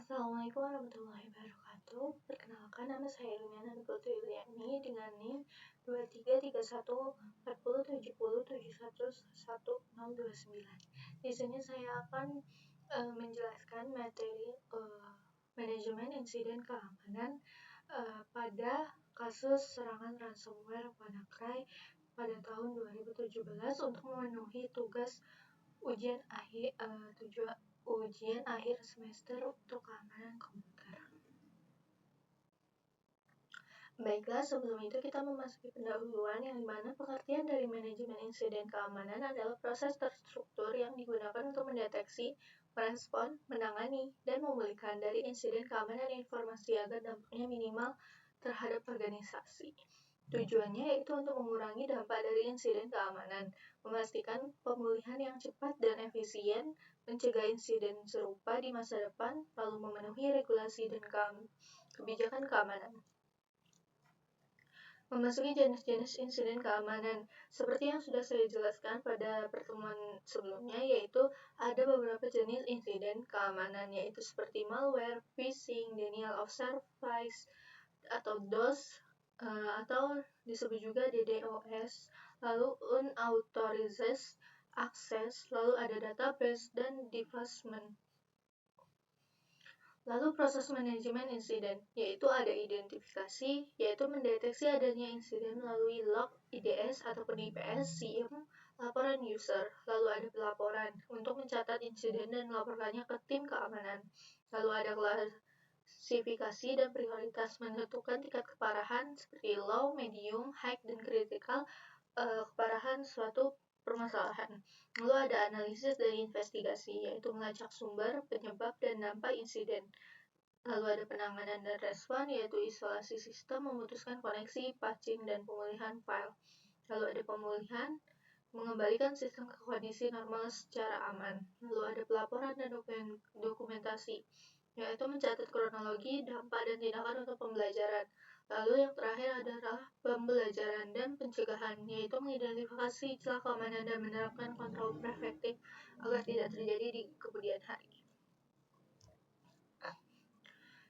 Assalamualaikum warahmatullahi wabarakatuh. Perkenalkan, nama saya Ilmiana Putri Yuliani dengan NIM 23314070711029. Di sini saya akan menjelaskan materi manajemen insiden keamanan pada kasus serangan ransomware WannaCry pada tahun 2017 untuk memenuhi tugas ujian akhir semester untuk keamanan komputer. Baiklah, sebelum itu kita memasuki pendahuluan yang dimana pengertian dari manajemen insiden keamanan adalah proses terstruktur yang digunakan untuk mendeteksi, merespon, menangani, dan memulihkan dari insiden keamanan informasi agar dampaknya minimal terhadap organisasi. Tujuannya yaitu untuk mengurangi dampak dari insiden keamanan, memastikan pemulihan yang cepat dan efisien, mencegah insiden serupa di masa depan, lalu memenuhi regulasi dan kebijakan keamanan. Memasuki jenis-jenis insiden keamanan, seperti yang sudah saya jelaskan pada pertemuan sebelumnya, yaitu ada beberapa jenis insiden keamanan, yaitu seperti malware, phishing, denial of service, atau DOS, atau disebut juga DDoS, lalu unauthorized access, lalu ada database, dan defacement. Lalu proses manajemen insiden, yaitu ada identifikasi, yaitu mendeteksi adanya insiden melalui log, IDS, ataupun IPS, SIEM, laporan user. Lalu ada pelaporan untuk mencatat insiden dan melaporkannya ke tim keamanan. Lalu ada klasifikasi dan prioritas, menentukan tingkat keparahan seperti low, medium, high, dan critical keparahan suatu permasalahan. Lalu ada analisis dari investigasi, yaitu melacak sumber, penyebab, dan dampak insiden. Lalu ada penanganan dan respon, yaitu isolasi sistem, memutuskan koneksi, patching, dan pemulihan file. Lalu ada pemulihan, mengembalikan sistem ke kondisi normal secara aman. Lalu ada pelaporan dan dokumentasi, yaitu mencatat kronologi, dampak, dan tindakan untuk pembelajaran. Lalu yang terakhir adalah pembelajaran dan pencegahan, yaitu mengidentifikasi celah keamanan dan menerapkan kontrol preventif agar tidak terjadi di kemudian hari.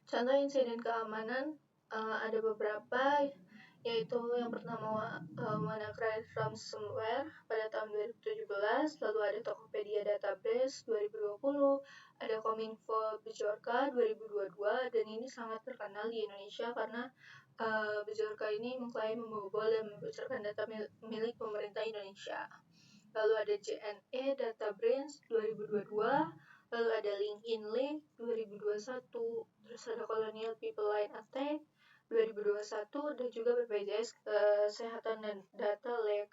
Contoh insiden keamanan ada beberapa, yaitu yang pertama WannaCry ransomware pada tahun 2017, lalu ada Tokopedia Database 2020, ada Kominfo Bejorka 2022, dan ini sangat terkenal di Indonesia karena Bejorka ini mengklaim membobol dan membocorkan data milik pemerintah Indonesia. Lalu ada JNE Data Breach 2022, lalu ada LinkedIn Leak 2021, terus ada Colonial People Line Attack 2021, dan juga BPJS Kesehatan dan Data Leak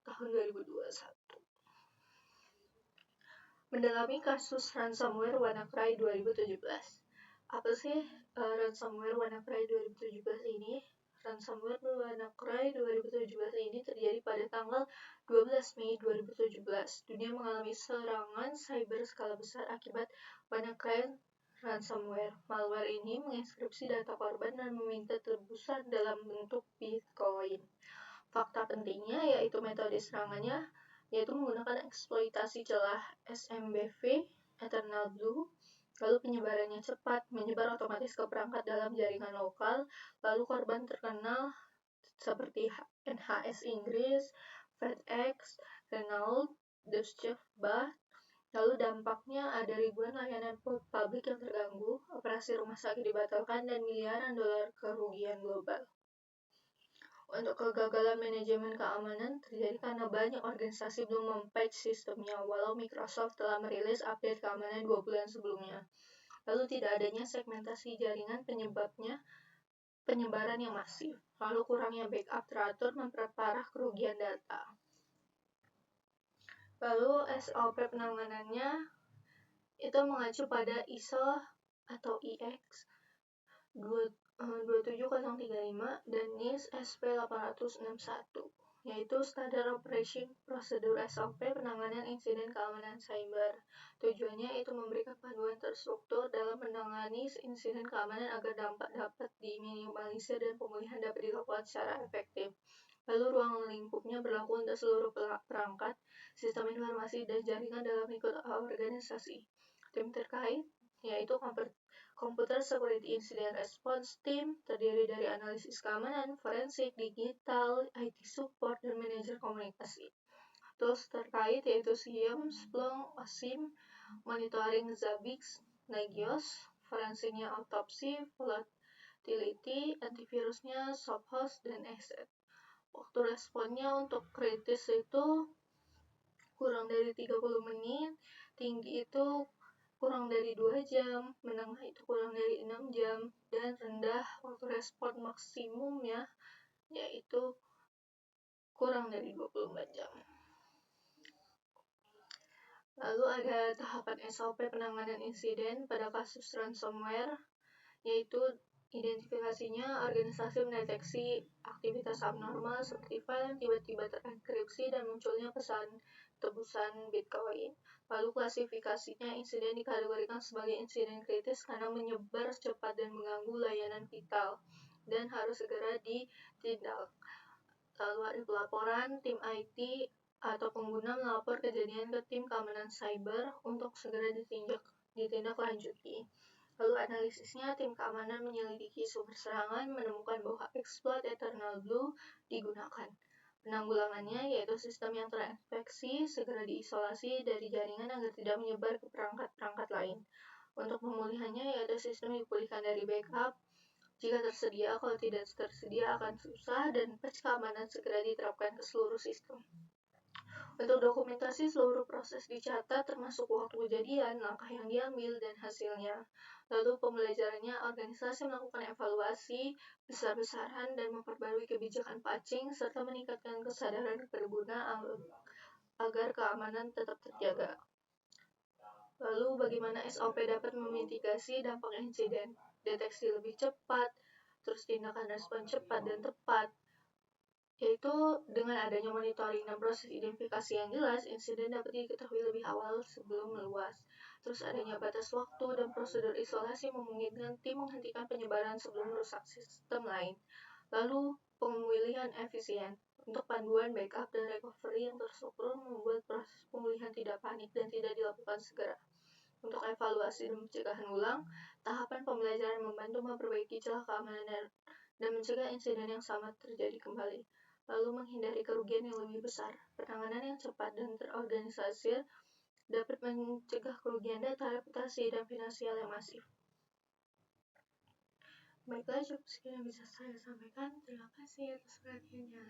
tahun 2021. Mendalami kasus ransomware WannaCry 2017. Apa sih ransomware WannaCry 2017 ini? Ransomware WannaCry 2017 ini terjadi pada tanggal 12 Mei 2017. Dunia mengalami serangan cyber skala besar akibat WannaCry ransomware. Malware ini menginskripsi data korban dan meminta tebusan dalam bentuk Bitcoin. Fakta pentingnya yaitu metode serangannya, yaitu menggunakan eksploitasi celah SMBV, Eternal Blue, lalu penyebarannya cepat, menyebar otomatis ke perangkat dalam jaringan lokal, lalu korban terkenal seperti NHS Inggris, FedEx, Renault, Deutsche Bahn. Lalu dampaknya ada ribuan layanan publik yang terganggu, operasi rumah sakit dibatalkan, dan miliaran dolar kerugian global. Untuk kegagalan manajemen keamanan terjadi karena banyak organisasi belum mempatch sistemnya, walau Microsoft telah merilis update keamanan 2 bulan sebelumnya. Lalu tidak adanya segmentasi jaringan penyebabnya penyebaran yang masif. Lalu kurangnya backup teratur memperparah kerugian data. Lalu SOP penanganannya itu mengacu pada ISO atau IX 27035 dan NIST SP 861, yaitu Standard Operating Procedure SOP penanganan insiden keamanan cyber. Tujuannya itu memberikan panduan terstruktur dalam menangani insiden keamanan agar dampak dapat diminimalisir dan pemulihan dapat dilakukan secara efektif. Lalu ruang lingkupnya berlaku untuk seluruh perangkat, sistem informasi, dan jaringan dalam lingkup organisasi. Tim terkait yaitu Computer Security Incident Response Team terdiri dari analisis keamanan, forensik, digital, IT support, dan manajer komunikasi. Tools terkait yaitu SIEM, Splunk, OSIM, monitoring Zabbix, Nagios, forensiknya autopsi, volatility, antivirusnya Sophos, dan ESET. Waktu responnya untuk kritis itu kurang dari 30 menit, tinggi itu kurang dari 2 jam, menengah itu kurang dari 6 jam, dan rendah waktu respon maksimumnya yaitu kurang dari 24 jam. Lalu ada tahapan SOP penanganan insiden pada kasus ransomware, yaitu identifikasinya organisasi mendeteksi aktivitas abnormal seperti file yang tiba-tiba terenkripsi dan munculnya pesan tebusan Bitcoin. Lalu klasifikasinya, insiden dikategorikan sebagai insiden kritis karena menyebar cepat dan mengganggu layanan vital dan harus segera ditindak. Lalu ada pelaporan, tim IT atau pengguna melapor kejadian ke tim keamanan cyber untuk segera ditindaklanjuti. Lalu analisisnya, tim keamanan menyelidiki sumber serangan, menemukan bahwa exploit Eternal Blue digunakan. Penanggulangannya yaitu sistem yang terinfeksi segera diisolasi dari jaringan agar tidak menyebar ke perangkat-perangkat lain. Untuk pemulihannya yaitu sistem dipulihkan dari backup jika tersedia, kalau tidak tersedia akan susah, dan patch keamanan segera diterapkan ke seluruh sistem. Untuk dokumentasi seluruh proses dicatat termasuk waktu kejadian, langkah yang diambil, dan hasilnya. Lalu pembelajarannya, organisasi melakukan evaluasi besar-besaran dan memperbarui kebijakan patching serta meningkatkan kesadaran pengguna agar keamanan tetap terjaga. Lalu bagaimana SOP dapat memitigasi dampak insiden? Deteksi lebih cepat, terus tindakan respon cepat dan tepat, yaitu dengan adanya monitoring dan proses identifikasi yang jelas, insiden dapat diketahui lebih awal sebelum meluas. Terus adanya batas waktu dan prosedur isolasi memungkinkan tim menghentikan penyebaran sebelum merusak sistem lain. Lalu pemilihan efisien. Untuk panduan backup dan recovery yang terstruktur membuat proses pemulihan tidak panik dan tidak dilakukan segera. Untuk evaluasi dan pencegahan ulang, tahapan pembelajaran membantu memperbaiki celah keamanan dan mencegah insiden yang sama terjadi kembali. Lalu menghindari kerugian yang lebih besar. Penanganan yang cepat dan terorganisir dapat mencegah kerugian data, reputasi, dan finansial yang masif. Baiklah, cukup sekian yang bisa saya sampaikan. Terima kasih atas perhatiannya.